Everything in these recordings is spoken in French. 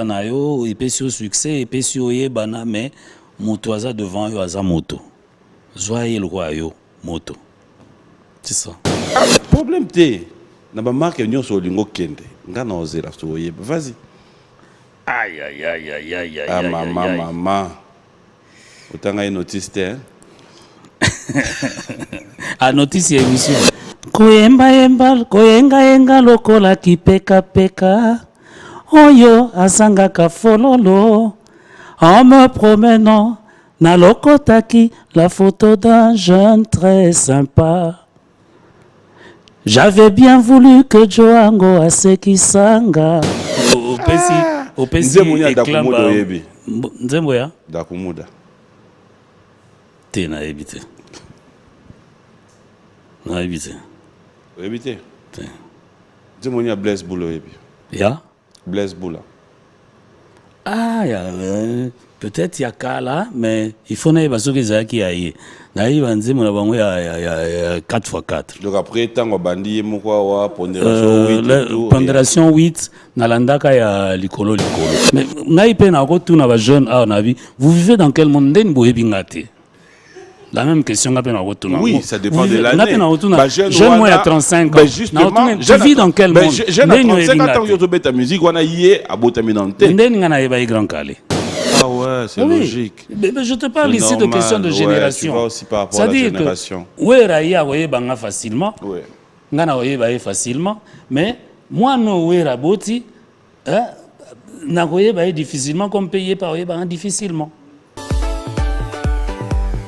Nayo, il peut sur succès, il peut sur yebana, mais moto aza devant yo aza moto. Zoye le roi yo moto. C'est ça. Problème te. Na ba marque nyonso lingo kende. Nga na ozela so yeba. Vas-y. Aïe aïe aïe aïe aïe aïe. Ah aïe, maman aïe. maman. Autant une notice te. A notice ya émission. Koyemba yemba, koyenga yenga lokola kipeka peka. Oyo asangaka fololo. En me promenant, nalokotaki la photo d'un jeune très sympa. J'avais bien voulu que Joango asekisanga. Opesi Dakumudo yebi. Nzembo ya? Dakumuda. Te na ebite. Na ebite. Ebite. Te. Nzemonia Blaise Boula yebi. Ya? Blaise Boula. Ah, peut-être il y a qu'à là, mais il faut n'aille pas ce que ça qui a eu. Naïve on dit mon abonné il y a 4x4. Donc après tant on bandit moko wa pondération 8 pondération 8 nalandaka ya likolo. Mais naïve pe na ko tout na ba jeune ah na vie. Vous vivez dans quel monde ndeni boye bingate? La même question nga pe na ko tout na. Oui, ça dépend de l'année. Jeune moi à 35 ans. Je vis dans quel monde? Jeune à 35 ans yo to beta musique wana yé abota minante. Ndeni nga na yeba grand calé. Ah ouais, c'est logique. Mais je te parle ici de questions de génération. Tu vois aussi par rapport à la génération. Oui, Raya, oui, banga facilement. Oui. Ngana oui, facilement. Mais moi, no oui, raboti, na oui, difficilement, comme payé par oui, difficilement.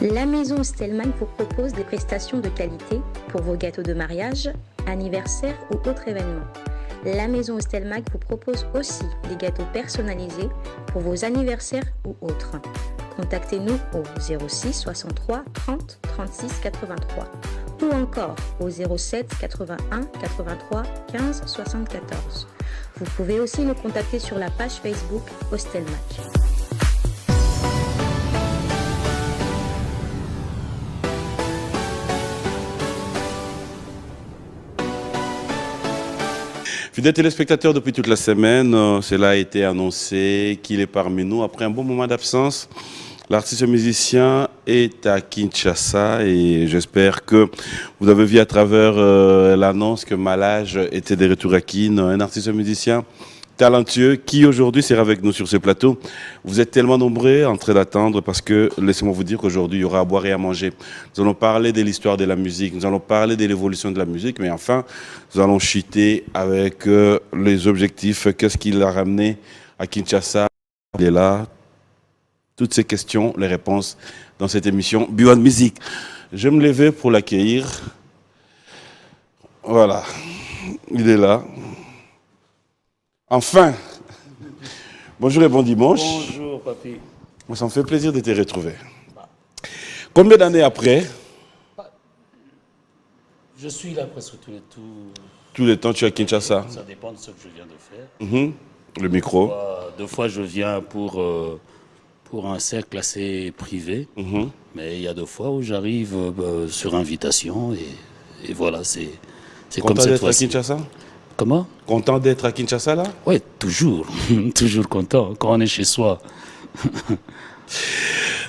La maison Stelman vous propose des prestations de qualité pour vos gâteaux de mariage, anniversaire ou autres événements. La maison Stelmag vous propose aussi des gâteaux personnalisés pour vos anniversaires ou autres. Contactez-nous au 06 63 30 36 83 ou encore au 07 81 83 15 74. Vous pouvez aussi nous contacter sur la page Facebook Hostelmag. Fidèles téléspectateurs, depuis toute la semaine, cela a été annoncé qu'il est parmi nous. Après un bon moment d'absence, l'artiste musicien est à Kinshasa et j'espère que vous avez vu à travers l'annonce que Malage était de retour à Kin, un artiste musicien talentueux qui aujourd'hui sera avec nous sur ce plateau. Vous êtes tellement nombreux en train d'attendre parce que laissez-moi vous dire qu'aujourd'hui il y aura à boire et à manger. Nous allons parler de l'histoire de la musique, nous allons parler de l'évolution de la musique, mais enfin nous allons chuter avec les objectifs, qu'est-ce qui l'a ramené à Kinshasa, il est là. Toutes ces questions, les réponses dans cette émission Beyond Music. Je vais me lever pour l'accueillir. Voilà, il est là. Enfin, bonjour et bon dimanche. Bonjour, papy. Ça me fait plaisir de te retrouver. Combien d'années après? Je suis là presque tous les temps, tu es à Kinshasa. Ça dépend de ce que je viens de faire. Le micro. Deux fois, je viens pour un cercle assez privé. Mais il y a deux fois où j'arrive sur invitation. Et voilà, c'est comme cette fois-ci. Content d'être à Kinshasa? Comment? Content d'être à Kinshasa là? Oui, toujours. Toujours content quand on est chez soi.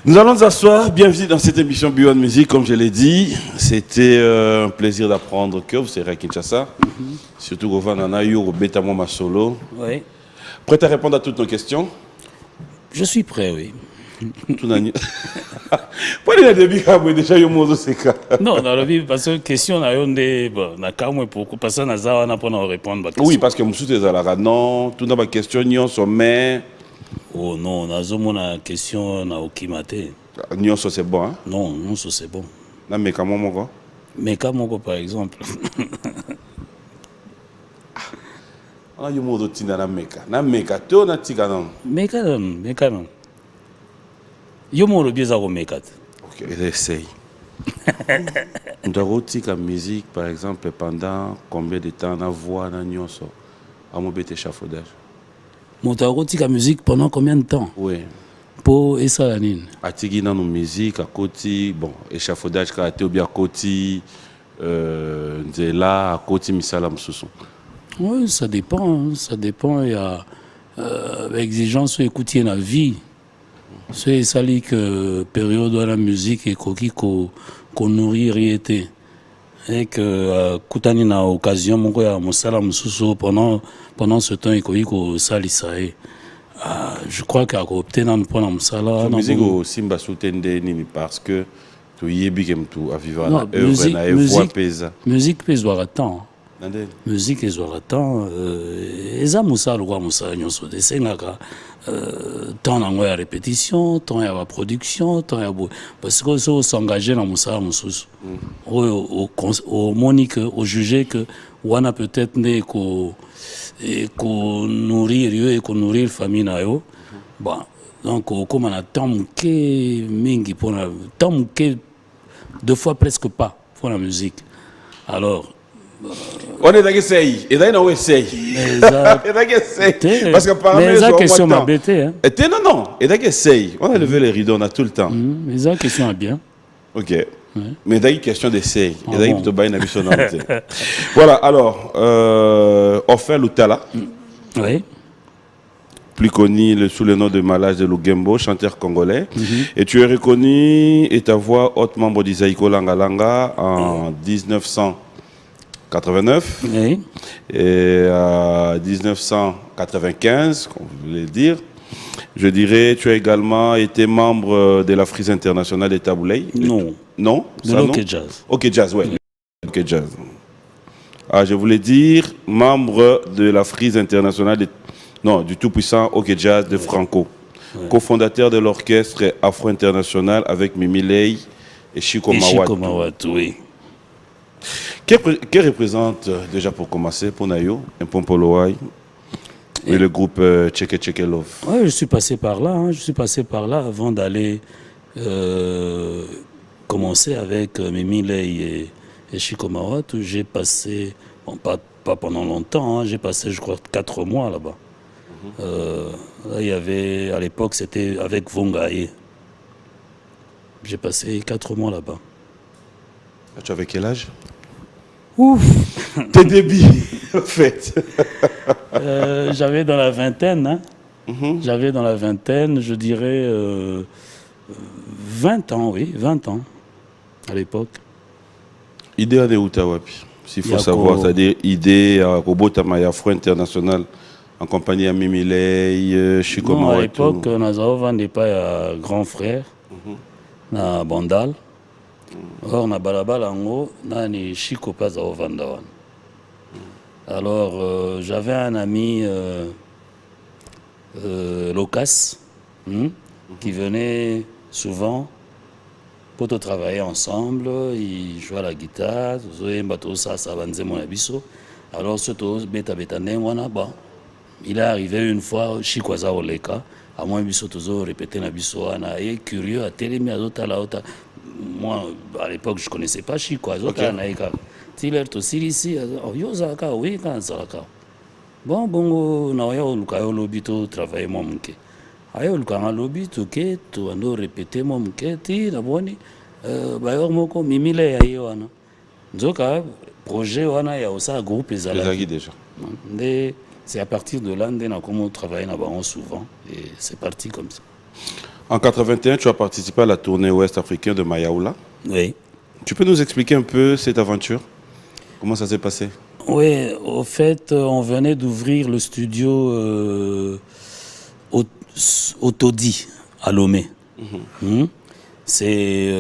Nous allons nous asseoir. Bienvenue dans cette émission Beyond Music. Comme je l'ai dit, c'était un plaisir d'apprendre que vous serez à Kinshasa. Surtout au Vananayo, au Betamo Masolo. Oui. Prêt à répondre à toutes nos questions? Je suis prêt, oui. Pas de début déjà yo mozo seka. Non, dans le vie parce que question na yonde bon na kamwe pour parce que na za na pour répondre. Oui, parce que mususu ezalaka non, tout na ba question nyonso mais oh non, na zo mona question na okimate. Nyonso c'est bon hein? Non, non c'est bon. Na meka moko. Meka moko par exemple. Ah yo mozo tinda na meka. Na meka to na tika non. Meka non. Yo mo le bieza romekat. OK, essaye. On doit retirer la musique par exemple pendant combien de temps na voix na nyonso à mon bête échafaudage. On doit retirer la musique pendant combien de temps? Oui. Pour essa la nine. Atigi na no musique à côté bon échafaudage ka te bien côté nzela à côté misala msusu. Oui, ça dépend, il y a exigence écouter la vie. C'est ça que période de la musique et qu'on nourrit été. Et que Koutani na occasion mon ya musala mususu pendant ce temps il ko salisae. Je crois qu'à opter dans pour musala. La musique au Simba soutende nini parce que tu yebi kem tu à vivre na œuvre na voix pesa. Musique pesa attend. Musique ezwaka temps eza musala kwa musala nyonso desengaka temps nango ya répétition, temps ya production, temps ya parce que so s'engager dans musala mususu au monique au juger que wana peut-être ne ko nourrir yo et ko nourrir famille na yo bon donc comme on a temps muke mingi pour la temps muke deux fois presque pas pour la musique alors on est d'accord c'est et d'ailleurs on essaye parce que par mais la question m'a bêté hein non et d'accord c'est on a levé les rideaux on a tout le temps mais la question est bien ok mais d'ailleurs question d'essayer et d'ailleurs plutôt bain habitualité voilà alors Ofer Lutala oui plus connu sous le nom de Malage de Lugembo, chanteur congolais. Et tu es reconnu et ta voix haute membre d'Isaïko Langa Langa en 1989 oui. Et 1995, comme vous voulez dire. Je dirais, tu as également été membre de la Frise internationale des Taboulay. Non. Non de l'Ok Jazz. Ok Jazz, ouais. Ok Jazz. Je voulais dire membre de la Frise internationale du tout-puissant Ok Jazz de Franco. Ouais. Cofondateur de l'orchestre Afro-International avec Mimi Lay et Chico Mawatu. Oui. Qui représente, déjà pour commencer, pour Nayo, un Pompolowai et le groupe Cheke Cheke Love? Oui, je suis passé par là. Je suis passé par là avant d'aller commencer avec Mimi Lay et Chico Mawatu. J'ai passé, bon, pas pendant longtemps, j'ai passé, je crois, 4 mois là-bas. Là, il y avait, à l'époque, c'était avec Vongaye. J'ai passé 4 mois là-bas. Tu avais quel âge? Ouf. Tes débuts, en fait. J'avais dans la vingtaine, hein. J'avais dans la vingtaine, je dirais 20 ans, oui, 20 ans, à l'époque. Idée à Neutawapi, s'il faut savoir, c'est-à-dire idée à Robotama Afro International. En compagnie de Mimi Lay, Chico Mawatu. À l'époque, nous avons pas grand frère, na Bandal. Or, na balabala ngo, na ni Chico pas à Vandawan. Alors, j'avais un ami Locas qui venait souvent pour travailler ensemble. Il jouait à la guitare, alors surtout beta bon. Il est arrivé une fois Chico Aza Oleka, à moins biso toujours répété na biso ana et curieux à télémi à l'autre. Moi à l'époque je connaissais pas Chico Aza Naika. Tiller to sirisi yozaka oui quand ça bon na yo lukayo lobito travailler mon mke. Ayo lukanga lobito ke to ando répéter mon mke ti na boni ba yo moko mimile ya yo ana. Nzoka projet wana ya osa groupe ezalaki déjà. C'est à partir de là qu'on a travaillé là-bas souvent et c'est parti comme ça. En 81, tu as participé à la tournée ouest africaine de Mayaoula. Oui. Tu peux nous expliquer un peu cette aventure? Comment ça s'est passé? Oui, au fait, on venait d'ouvrir le studio Autodi à Lomé. C'est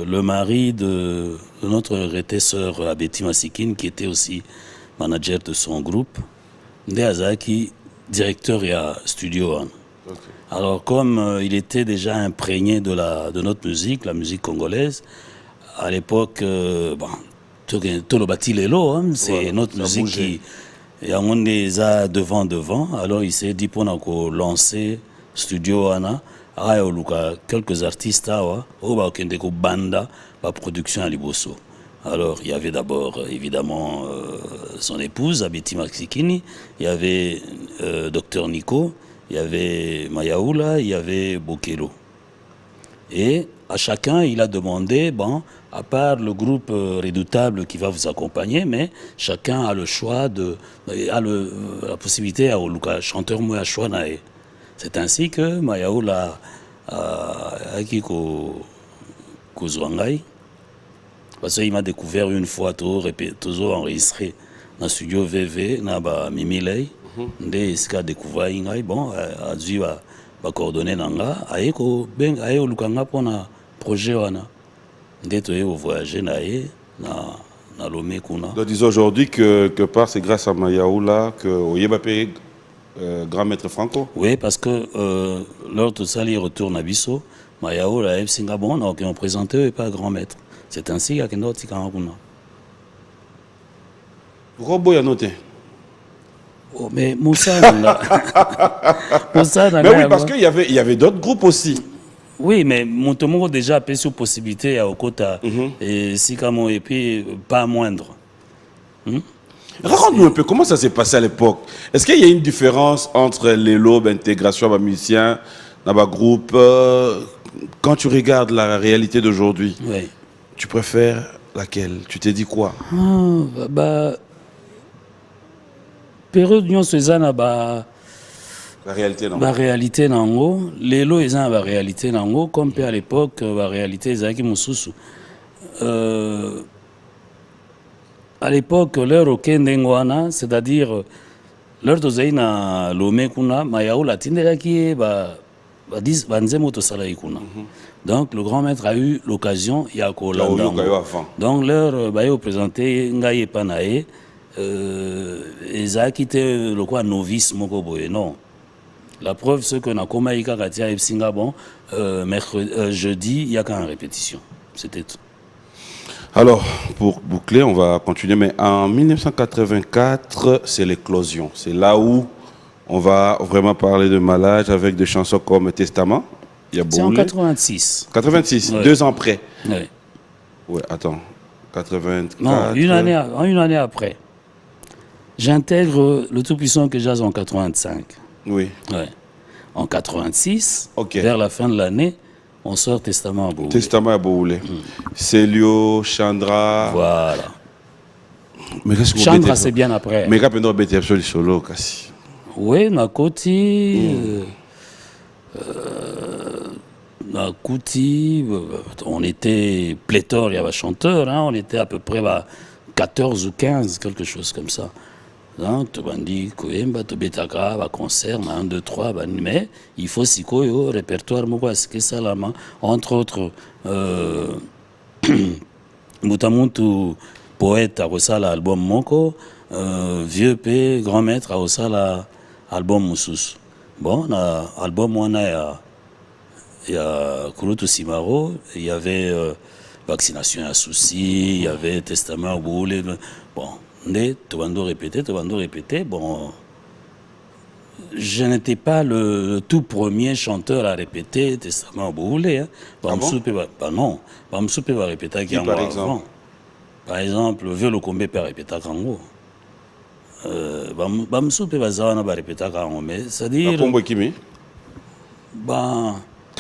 le mari de notre rétesseur Abeti Masikine qui était aussi manager de son groupe. Azaki, directeur et à studio. Okay. Alors comme il était déjà imprégné de notre musique, la musique congolaise, à l'époque, tout le bâti l'élo, c'est notre musique qui on les a devant. Alors il s'est dit pour nous lancer studio Ana, quelques artistes banda, production à Liboso. Alors, il y avait d'abord, évidemment, son épouse, Abeti Maxikini, il y avait Dr Nico, il y avait Mayaoula, il y avait Bokelo. Et à chacun, il a demandé, bon, à part le groupe Redoutable qui va vous accompagner, mais chacun a le choix, la possibilité à le chanteur moi à choix. C'est ainsi que Mayao l'a acquis Kozwangai. Parce qu'il m'a découvert une fois, toujours enregistré dans le studio VV, dans Mimilei. Ndé iska découvert Ingai, bon, a dû coordonner Nanga, aye au Lukanga pour un projet. Ndé toye au voyager na Lomé Kuna. Donc disons aujourd'hui que part c'est grâce à Mayaoula que Oyebapé grand maître Franco. Oui, parce que lors de ça, il retourne à Bisso, Mayaoula et Singabon, donc on présentait et pas grand maître. C'est ainsi qu'il y a un autre Kuna. Robo y a noté. Oh, mais Moussa, mais oui, parce qu'il y avait d'autres groupes aussi. Oui, mais Montemoro déjà a sur possibilité à Okota et Sikamo et puis pas moindre. Raconte-nous un peu comment ça s'est passé à l'époque. Est-ce qu'il y a une différence entre les lobes, intégration à musiciens, dans le groupe quand tu regardes la réalité d'aujourd'hui, oui. Tu préfères laquelle? Tu t'es dit quoi? Période Union Suzanne la réalité non. La réalité nango, les lots ils ont la réalité nango comme à l'époque la réalité ils qui mususu. À l'époque leur okendengwana, c'est-à-dire leur dozaina lomé kuna mayao latine qui banzemo to sala ikuna. Donc le grand maître a eu l'occasion il y a donc leur bayo présenté ngaye panae ils a quitté le quoi novice moko boye non. La preuve c'est que na koma ika katia epsinga bon jeudi il y a qu'une répétition. C'était tout. Alors, pour boucler, on va continuer, mais en 1984, c'est l'éclosion. C'est là où on va vraiment parler de Malage avec des chansons comme Testament. C'est en 86. 86, ouais. 2 ans après. Oui. Ouais, attends. 84. Non, une année après. J'intègre le Tout-Puissant que jazz en 85. Oui. Ouais. En 86, okay. Vers la fin de l'année, on sort Testament à Boulé. Testament à Boulé. Célio, Chandra. Voilà. Mais qu'est-ce que Chandra, c'est bien après. Mais quand on a fait solo, Kassi. Oui, Nakoti. Nakoti. On était pléthore, il y avait chanteurs. Hein, on était à peu près 14 ou 15, quelque chose comme ça. Tu vas dire que tu as un concert, 1, 2, 3, mais il faut aussi que répertoire, entre autres, Moutamontou, poète, a l'album Moko, Vieux P, grand maître, a l'album Moussous. Bon, l'album, il y a Kouloutou Simaro, il y avait Vaccination à Souci, il y avait Testament au Boulé. Bon. Tu vas répéter. Bon, je n'étais pas le tout premier chanteur à répéter Testament Boulé. Hein. Non, Bamsoupe va répéter qui par exemple avant. Par exemple, Vieux le Combé peut répéter Kango. Bamsoupe va répéter Kango. Mais c'est-à-dire. Combo Kimi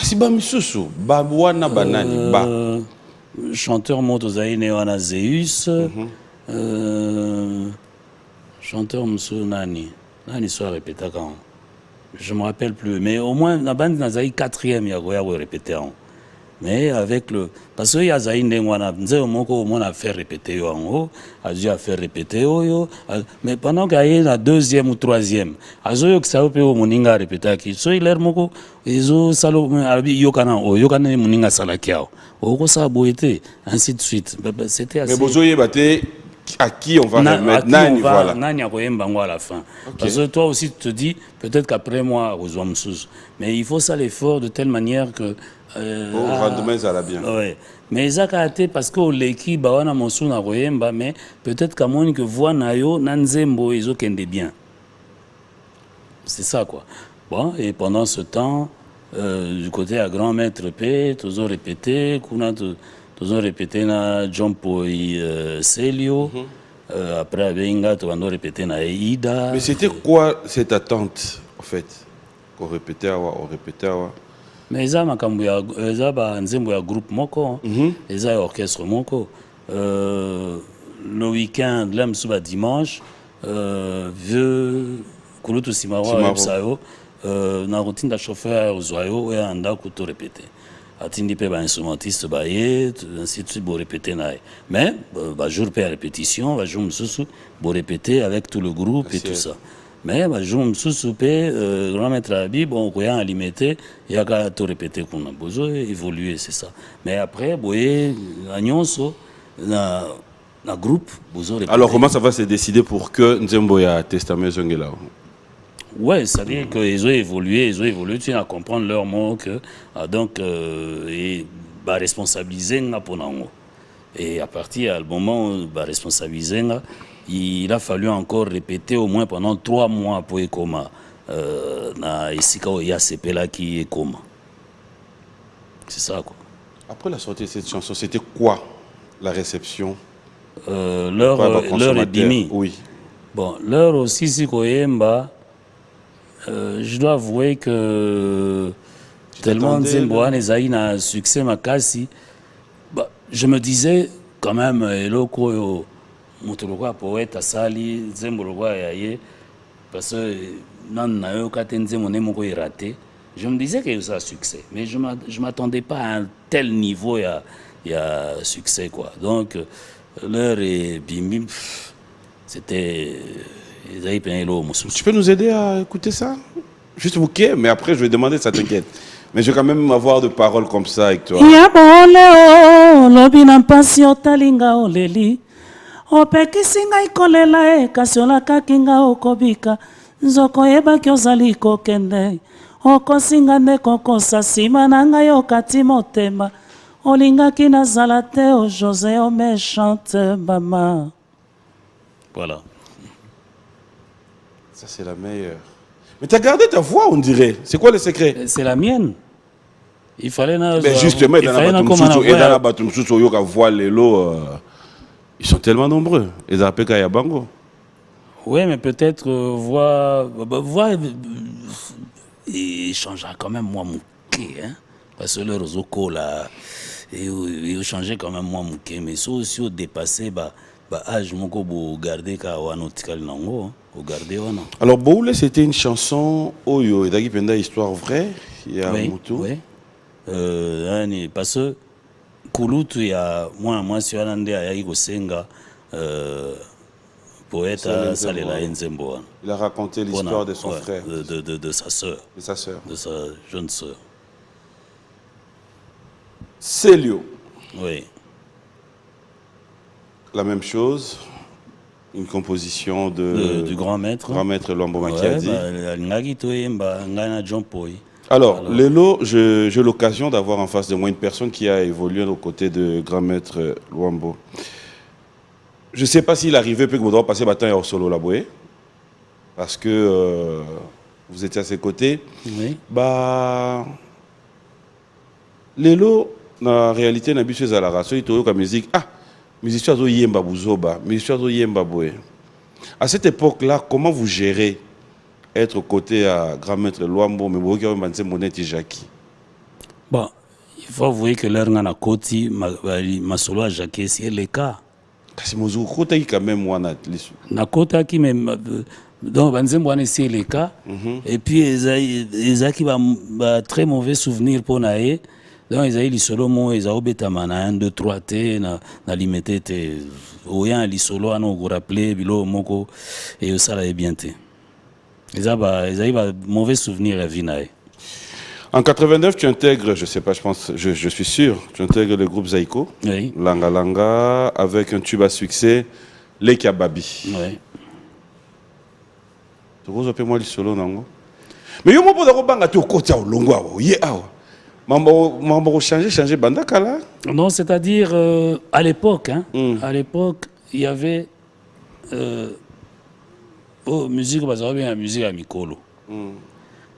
si Bamsusu, Babouana Banani, Ba. Chanteur Motozaïne Wana Zeus. Chanteur Moussou Nani soit répété quand je me rappelle plus, mais au moins la bande n'a eu 4e il y a répété mais avec le parce que il y a Zaïne Ngwana au moins a fait répéter en haut a dû faire répéter mais pendant qu'il y a la 2e ou 3e azoyo que ça peut au moninga répéter qui so il l'air moko ezo salo arabi yokana moninga salakiao oko ça boité ainsi de suite c'était assez mais bozoye baté à qui on va remettre Nani, voilà. Nani à la fin. Okay. Parce que toi aussi, tu te dis, peut-être qu'après moi, aux hommes sous. Mais il faut ça l'effort de telle manière que. Rendement, ça va bien. Oui. Mais ça a été parce que l'équipe, bawana monsu na royemba, mais peut-être qu'à mon que voix nayo, nanzembo, ils ont qu'un bien. C'est ça, quoi. Bon, et pendant ce temps, du côté à grand maître P, tous ont répété, Tous ont répété na Jompo et Célio. Après, Benga, tu vas nous répéter na Mais c'était quoi cette attente, en fait? Qu'on répétait, Mais eza makambo ya eza ba nzembo ya groupe moko, eza ya orchestre moko. Le week-end, là, msuba dimanche, vieux kulutu simawa sayo, na routine da chauffeur ozoyo et anda kuto répéter. Atindi pe ba instrumentiste ba ye, ainsi de suite bo répéter na. Mais ba jour pe répétition, ba jour msusu bo répéter avec tout le groupe et tout ça. Mais bah jour msusu pe grand maître abi bon koya limité yaka to répéter qu'on a besoin évoluer c'est ça. Mais après boye anyonso na groupe besoin répéter. Alors comment ça va se décider pour que Nzembo ya testament zongela? Ouais, ça veut dire qu'ils ont évolué, tu vas comprendre leur mot que donc et bah responsabiliser na ponango. Et à partir du moment où bah responsabiliser il a fallu encore répéter au moins pendant 3 mois pour Ekoma. Na isika o IACP là qui est coma. C'est ça quoi. Après la sortie de cette chanson, c'était quoi la réception? Leur est bimi. Oui. Bon, leur aussi si koyemba, je dois avouer que tellement Nzemboane Ezaï n'a succès makasi. Bah, je me disais quand même eloko Motolokwa poète asali Nzembolokwa yaye parce que nan na yo katenze moné moko raté. Je me disais que ça a succès, mais je m'attendais pas à un tel niveau il y a succès quoi. Donc leur et bim c'était tu peux nous aider à écouter ça? Juste bouquet, mais après je vais demander, ça t'inquiète. Mais je vais quand même avoir de paroles comme ça avec toi. Opekisi ngai kolela kasi olakaki nga okobika nzoko yebaki ozali kokende okosinga nde kokosa nsima na ngai okati motema olingaki nazala te o José o méchante mama. Voilà. Ça c'est la meilleure. Mais tu as gardé ta voix on dirait. C'est quoi le secret? C'est la mienne. Il fallait mais justement il y a la batumsusu oyoka voix lelo. Ils sont tellement nombreux. Les Apeka Yabango. Oui, mais peut-être voix il changera quand même moins mouké, hein. Parce que le Rosoko là, il changeait quand même moins mouké. Mais ça aussi au dépassé, âge moko bo garder ka wanotikal nango, au garder wana. Alors Boule c'était une chanson oyo et dagi penda histoire vraie, il y a Moutou. Oui. Parce que Kulutu ya moi sur Anande ayaki kosenga poète Salela Nzembo. Il a raconté l'histoire de son frère, de sa sœur, de sa jeune sœur. Célio. Oui. La même chose, une composition du grand maître Luambo Makiadi. Alors, Lelo, j'ai l'occasion d'avoir en face de moi une personne qui a évolué aux côtés de grand maître Luambo. Je ne sais pas s'il arrivait peut que passer bataille au solo la bouée, parce que vous étiez à ses côtés. Oui. Lelo, en réalité, n'a pas à la race, il y a musique. Ah, musicien zo yemba buzoba, musicien zo yemba bouée. À cette époque-là, comment vous gérez être aux côtés à grand maître Luambo, mais vous avez monnaie Jackie? Bon, il faut avouer que l'heure n'a koti ma solo à Jackie, c'est le cas. Kasi mozu kota quand même wana lisu. Na kota qui même donc banzembo wana c'est le cas. Et puis ezaki ba très mauvais souvenir pour naé. Donc ezali lisolo mo ezao betama na 1 2 3 t na limité te oya lisolo ana ko rappeler bilo moko et ça là est bien te. Ezali ba mauvais souvenir à Vinae. En 89, tu intègres, je sais pas, je suis sûr, tu intègres le groupe Zaiko, oui. Langa Langa, avec un tube à succès, Les Kababi. Oui. Tu vois, moi le solo nango. Mais yo mo poda ko banga to ko tia olongo awa, ye awa. Mambo changer bandaka là. Non, c'est-à-dire à l'époque, hein. À l'époque, il y avait musique bazaba bien musique à mikolo.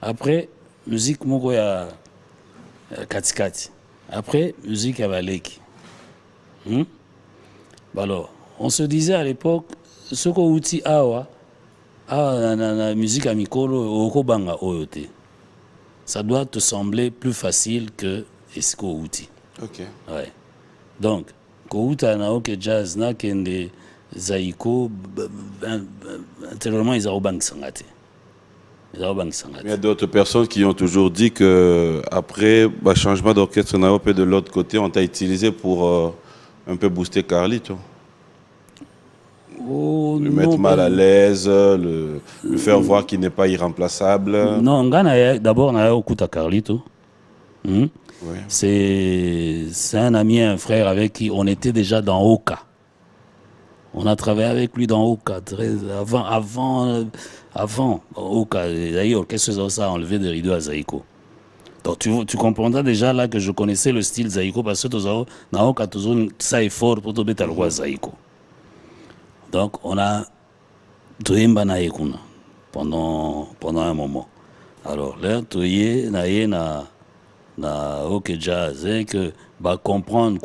Après musique moko ya katikati. Après musique à baleki. Alors, on se disait à l'époque ce qu'on uti awa na musique à mikolo oko banga oyote. ça doit te sembler plus facile que Esco Outi. Ok. Ouais. Donc, Kouta na ok jazz na kende Zaiko, intérieurement ils ont bank sangate. Il y a d'autres personnes qui ont toujours dit que après le changement d'orchestre et de l'autre côté, on t'a utilisé pour un peu booster Carlito. Oh, le mettre mal à l'aise, le faire voir qu'il n'est pas irremplaçable. Non, d'abord, on a écouté Carlito. Oui. C'est un ami, un frère avec qui on était déjà dans Oka. On a travaillé avec lui dans Oka, avant Oka. D'ailleurs, qu'est-ce que ça a enlevé des rideaux à Zaiko. Donc tu comprendras déjà là que je connaissais le style Zaiko parce que dans Oka, ça est fort pour te mettre à roi Zaiko. Donc on a Toyemba na Ekuna pendant un moment. Alors là, Toye na OK Jazz, et que va comprendre,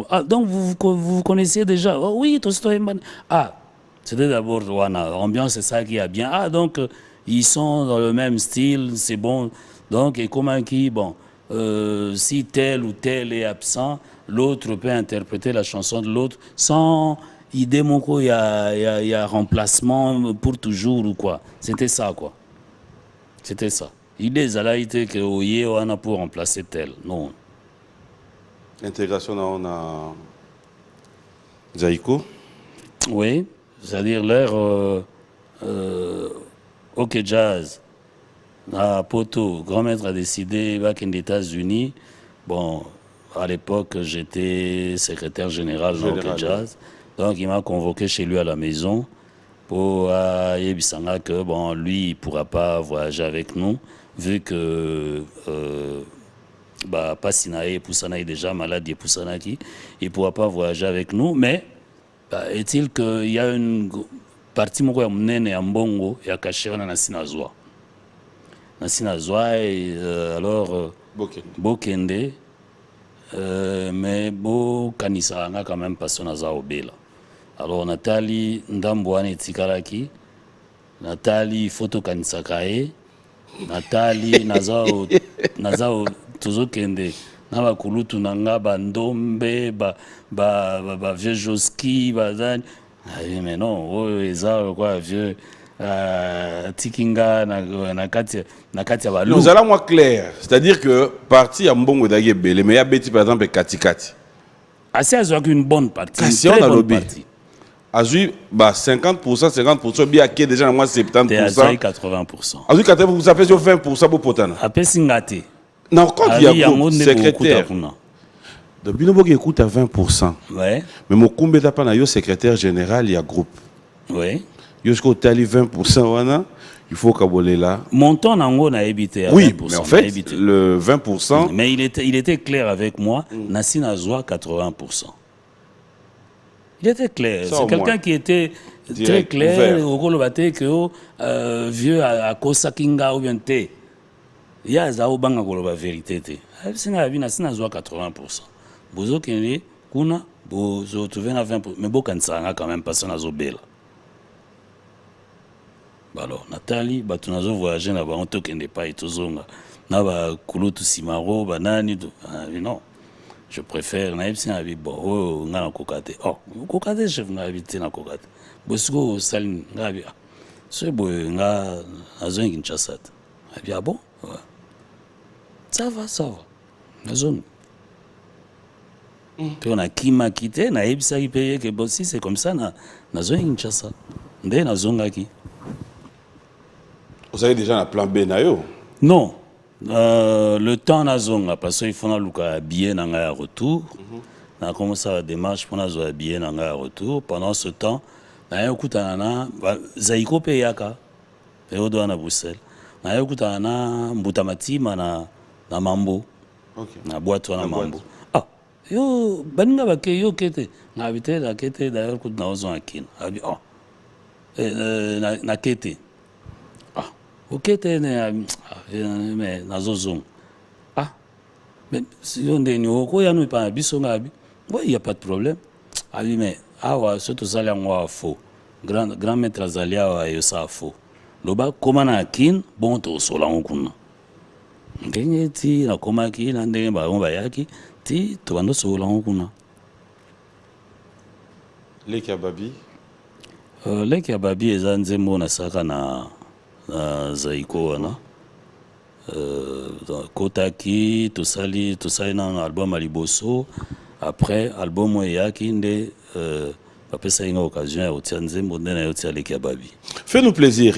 ah donc vous connaissiez déjà. Oh, oui, Toyemba. Ah, c'était d'abord l'ambiance, c'est ça qui a bien. Ah donc ils sont dans le même style, c'est bon. Donc et comment qui bon si tel ou tel est absent, l'autre peut interpréter la chanson de l'autre sans idée mon quoi, il y a remplacement pour toujours ou quoi. C'était ça quoi. C'était ça. L'idée ça été que on a pour remplacer tel. Non. Intégration on a Zaiko. Oui, c'est-à-dire l'air OK Jazz. À Poto, grand maître a décidé back in États-Unis. Bon, à l'époque, j'étais secrétaire général dans OK Jazz. Donc, il m'a convoqué chez lui à la maison pour Yebisanga que, bon, lui, il ne pourra pas voyager avec nous, vu que Passinae, Poussana est déjà malade, et Poussana qui, il ne pourra pas voyager avec nous. Mais, est-il qu'il y a une partie, moi, il y a un bongo, il y a caché un Nassinazwa. Nassinazwa, alors, Bokende, mais Kanisa, on a quand même passé à Obela. Alors, Nathalie Ndambouane Tikaraki, Nathalie Foto Kanisakae, Nathalie Nazao Tozokende, Nava Kulutu Nanga, Bandombe, Viejoski, Bazan. Mais non, quoi, vieux. Tikinga na nous allons moins clair, c'est-à-dire que partie à Mbongo Dagébé, mais il y a Betty par exemple Katikati. Assez à une bonne partie. Très bonne partie. Azui 50%, bien qui déjà moi 70%. 80%. Azui 80%, ça fait 20% pour potana. Après Singate. Non, quand il y a un secrétaire. Donc Binobo qui écoute à 20%. Ouais. Mais mon kumbe d'apa na yo secrétaire général il y a groupe. Ouais. Jusqu'au tali 20%, il faut qu'aboler là. Montant nango na évité à 20%. Oui, mais en fait, le 20%... Mais il était clair avec moi, Nassine Azwa 80%. Il était clair. C'est quelqu'un qui était très clair. Au Golobate, que vieux à Kosakinga ou bien T. Il y a Zaobanga Goloba vérité. Nassine Azwa 80%. Bozo Kene, Kuna, Bozo trouvé à 20%. Mais Bokansanga quand même passé à Zobela. Alors, Nathalie, tu as voyagé là-bas, on ne te pas et tout ça. Non, je préfère naïf bon, on a kokate. Oh, kokate chef na habité na kokate. Bosco salin ngabi. C'est beau nga azon Kinshasa. Ah bon? Ça va. Azon. Puis on a kima quitté, na ebisa qui paye que bon si c'est comme ça na azon Kinshasa. Ndé na zongaki. Vous avez déjà un plan B nayo? Non. Le temps nazonga parce qu'il faut na bien na retour. On a commencé la démarche pour na bien na retour. Pendant ce temps, na yokuta na Zaiko peyaka. Peodo na Bruxelles. Na yokuta na Mbutamati na Mambo. Okay. Na boîte na Mambo. Ah, yo baninga bake yo kete. Na habité la kete d'ailleurs kuta na ozo akin. Abi oh. Na kete. Ok, mais nazozong. Ah, mais si on est nouveau, il n'y a pas de oui, il n'y a pas de problème. Ah oui, mais surtout ça, c'est faux. Grand maître Zalia, c'est faux. Loba, comment on a kin, bon, tu es au ndenge ti nakomaki na ndenge bango bayaki ti tobanda osobola ngo kuna. Leki ya babi? Leki ya babi eza nzembo nasaka na zaiko wana. Kotaki tosali na album ya liboso. Après album eyaki nde bapesa inga occasion ya kotia nzembo nde na yo tia Leki ya babi. Fais-nous plaisir.